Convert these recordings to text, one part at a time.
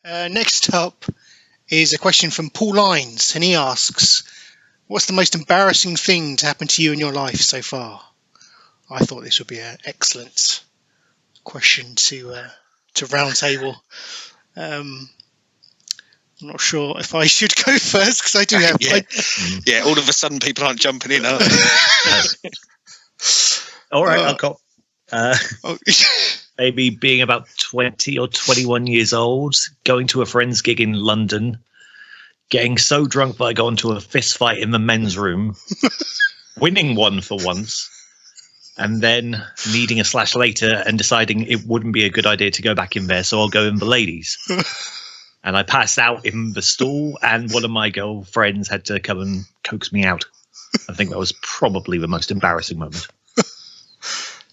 Next up is a question from Paul Lines, and he asks, what's the most embarrassing thing to happen to you in your life so far? I thought this would be an excellent question to roundtable. I'm not sure if I should go first because I do have... Yeah, all of a sudden people aren't jumping in, are they? All right, I'll go. Maybe being about 20 or 21 years old, going to a friend's gig in London, getting so drunk that I got into a fist fight in the men's room, winning one for once, and then needing a slash later and deciding it wouldn't be a good idea to go back in there, so I'll go in the ladies. And I passed out in the stall, and one of my girlfriends had to come and coax me out. I think that was probably the most embarrassing moment.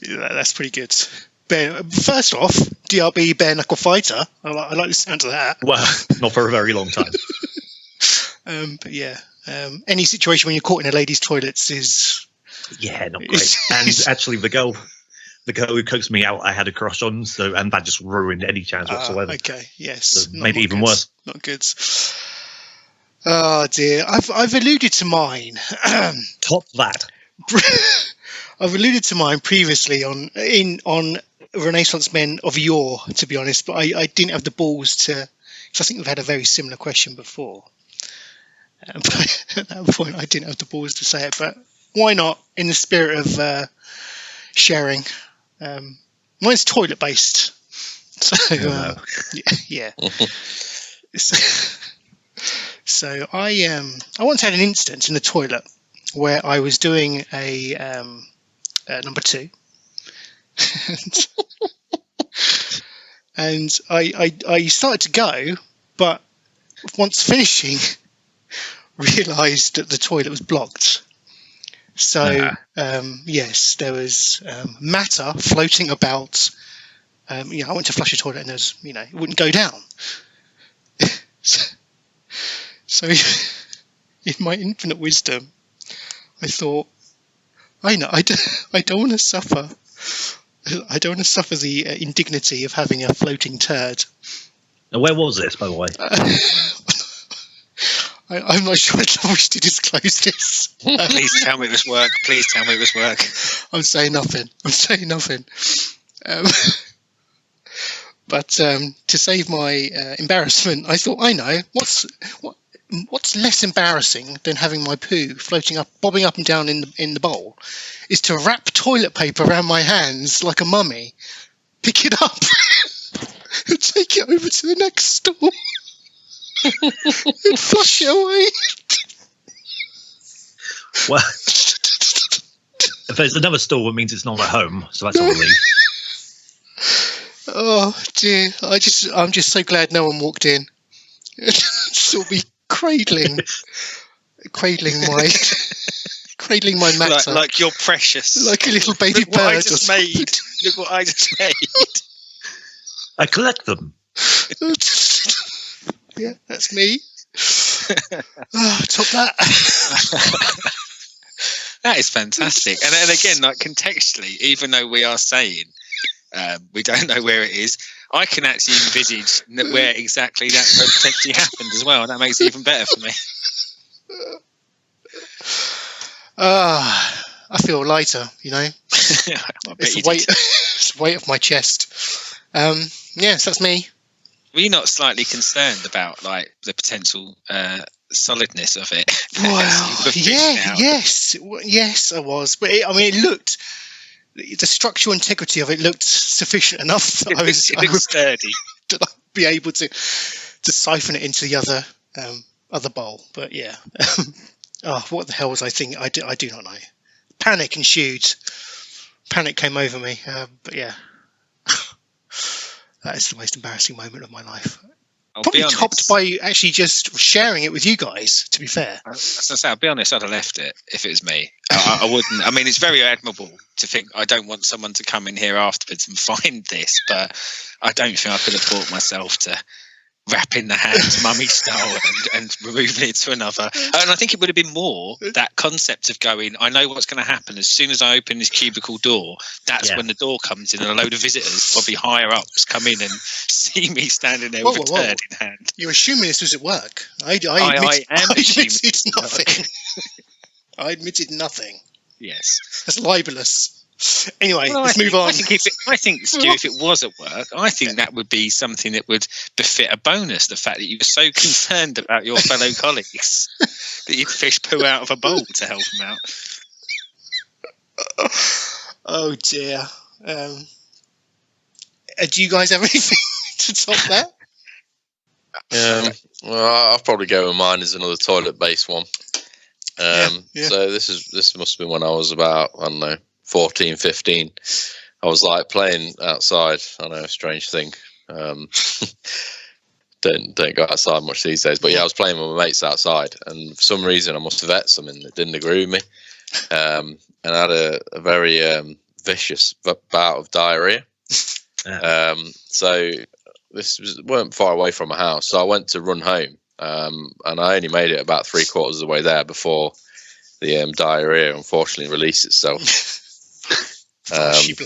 Yeah, that's pretty good. First off, DRB bare knuckle fighter. I like the sound of that. Well, not for a very long time. But yeah, any situation when you're caught in a ladies' toilets is... Yeah, not great. And actually, the girl who coaxed me out, I had a crush on, and that just ruined any chance whatsoever. Okay, yes. So maybe even worse. Not good. Oh dear, I've alluded to mine. Top that. I've alluded to mine previously on Renaissance Men of Yore, to be honest, but I didn't have the balls to, because I think we've had a very similar question before. But at that point, I didn't have the balls to say it, but why not, in the spirit of sharing? Mine's toilet-based. So, yeah. So I once had an instance in the toilet where I was doing a number two, and I started to go, but once finishing, realised that the toilet was blocked. So yes, there was matter floating about. I went to flush a toilet, and there was, it wouldn't go down. So in my infinite wisdom, I thought, I don't want to suffer. I don't want to suffer the indignity of having a floating turd. Now, where was this, by the way? I'm not sure I wish to disclose this. Please tell me it was work. Please tell me it was work. I'm saying nothing. But to save my embarrassment, I thought, I know what's less embarrassing than having my poo bobbing up and down in the bowl, is to wrap toilet paper around my hands like a mummy, pick it up, and take it over to the next stall, and flush it away. Well, if there's another stall, it means it's not at home, so that's a relief. Oh dear! I'm just so glad no one walked in. Still be cradling my matter, like you're precious, like a little baby Look bird. What I just made. Look what I just made. I collect them. Yeah, that's me. Top that. That is fantastic. And again, like contextually, even though we are saying we don't know where it is, I can actually envisage where exactly that potentially happened as well. That makes it even better for me. I feel lighter, It's the weight of my chest. Yes, that's me. Were you not slightly concerned about like the potential solidness of it? Well, yes, I was. But it looked. The structural integrity of it looked sufficient enough that I would sturdy. to be able to siphon it into the other bowl. But yeah, what the hell was I thinking? I do not know. Panic ensued. Panic came over me. But yeah, that is the most embarrassing moment of my life. Probably topped by actually just sharing it with you guys, to be fair. I'll be honest, I'd have left it if it was me. I wouldn't. I mean, it's very admirable to think I don't want someone to come in here afterwards and find this, but I don't think I could have brought myself to wrapping the hands mummy style and removing it to another. And I think it would have been more that concept of going, I know what's going to happen as soon as I open this cubicle door. That's when the door comes in and a load of visitors, probably higher ups, come in and see me standing there with a turd in hand. You're assuming this was at work. I admitted nothing. I admitted nothing. Yes. That's libelous. Anyway, let's move on. I think, Stu, if it was at work, I think that would be something that would befit a bonus. The fact that you were so concerned about your fellow colleagues that you'd fish poo out of a bowl to help them out. Oh dear. Do you guys have anything to top that? Well, I'll probably go with mine as another toilet-based one. So this must have been when I was about, I don't know, 14, 15. I was like playing outside. I know, strange thing. Don't go outside much these days. But yeah, I was playing with my mates outside, and for some reason I must have ate something that didn't agree with me, and I had a very vicious bout of diarrhea. So this weren't far away from my house, so I went to run home, and I only made it about 3/4 of the way there before the diarrhea unfortunately released itself. And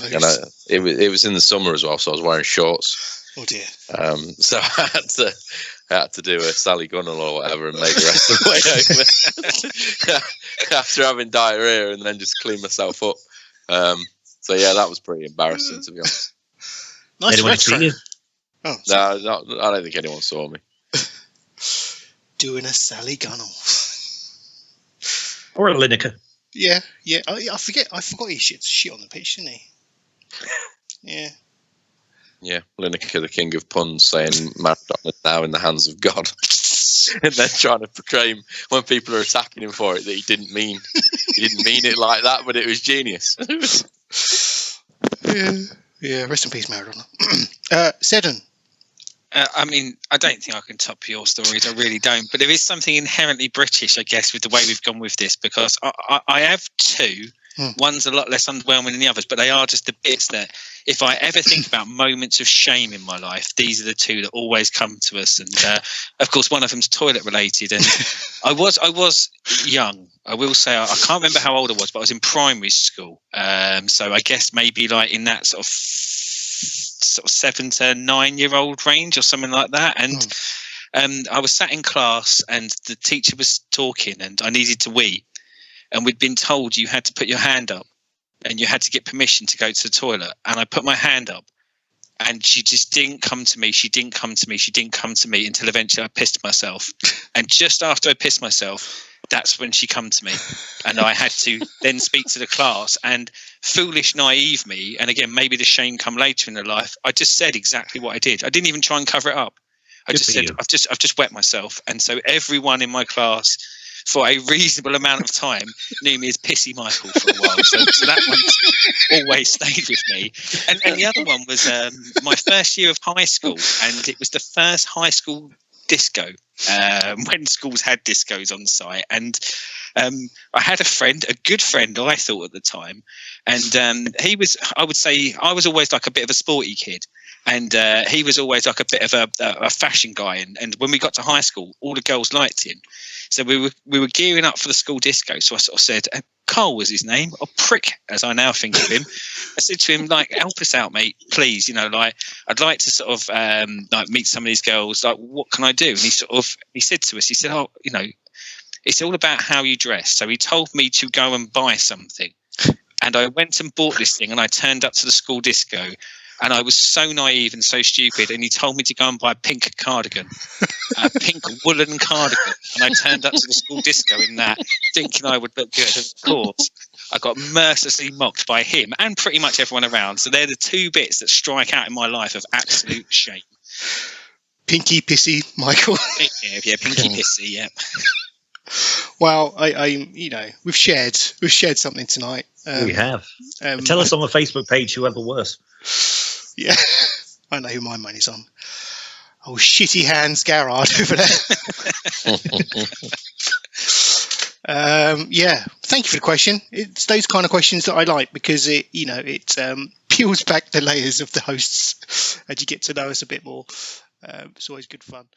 it was in the summer as well, so I was wearing shorts. Oh dear. So I had to do a Sally Gunnell or whatever and make the rest of the way home after having diarrhea, and then just clean myself up. So yeah, that was pretty embarrassing, to be honest. Nice. Anyone see you? Oh, no, I don't think anyone saw me. Doing a Sally Gunnell. Or a Lineker. Yeah. I forgot he shit on the pitch, didn't he? Yeah. Yeah, Lineker, the king of puns, saying Maradona now in the hands of God, and then trying to portray him when people are attacking him for it that he didn't mean it like that, but it was genius. Yeah. Rest in peace, Maradona. Seddon. I mean, I don't think I can top your stories. I really don't. But there is something inherently British, I guess, with the way we've gone with this, because I have two. One's a lot less underwhelming than the others, but they are just the bits that, if I ever think about moments of shame in my life, these are the two that always come to us. And of course, one of them's toilet related. And I was young. I will say I can't remember how old I was, but I was in primary school. So I guess maybe like in that sort of 7 to 9 year old range or something like that. And I was sat in class, and the teacher was talking, and I needed to wee. And we'd been told you had to put your hand up and you had to get permission to go to the toilet. And I put my hand up, and she just didn't come to me. She didn't come to me until eventually I pissed myself. And just after I pissed myself, that's when she come to me. And I had to then speak to the class, and foolish, naive me, and again, maybe the shame come later in the life, I just said exactly what I did. I didn't even try and cover it up. I just said, I've just wet myself. And so everyone in my class, for a reasonable amount of time, knew me as Pissy Michael for a while. So that one's always stayed with me. And the other one was my first year of high school, and it was the first high school disco, when schools had discos on site. And I had a good friend, I thought at the time, and he was, I would say, I was always like a bit of a sporty kid. And he was always like a bit of a fashion guy. And when we got to high school, all the girls liked him. So we were gearing up for the school disco. So I sort of said, Carl was his name, or Prick, as I now think of him. I said to him, like, help us out, mate, please. You know, like, I'd like to sort of like meet some of these girls. Like, what can I do? And he said to us, he said, oh, you know, it's all about how you dress. So he told me to go and buy something. And I went and bought this thing, and I turned up to the school disco. And I was so naive and so stupid. And he told me to go and buy a pink cardigan, a pink woolen cardigan. And I turned up to the school disco in that, thinking I would look good. Of course, I got mercilessly mocked by him and pretty much everyone around. So they're the two bits that strike out in my life of absolute shame. Pinky Pissy Michael. Yeah, Pinky Pissy, yeah. Well, I you know, we've shared something tonight. We have. Tell us on the Facebook page whoever worse. Yeah, I know who my money's on. Oh, shitty hands, Garrard over there. Yeah, thank you for the question. It's those kind of questions that I like, because it peels back the layers of the hosts as you get to know us a bit more. It's always good fun.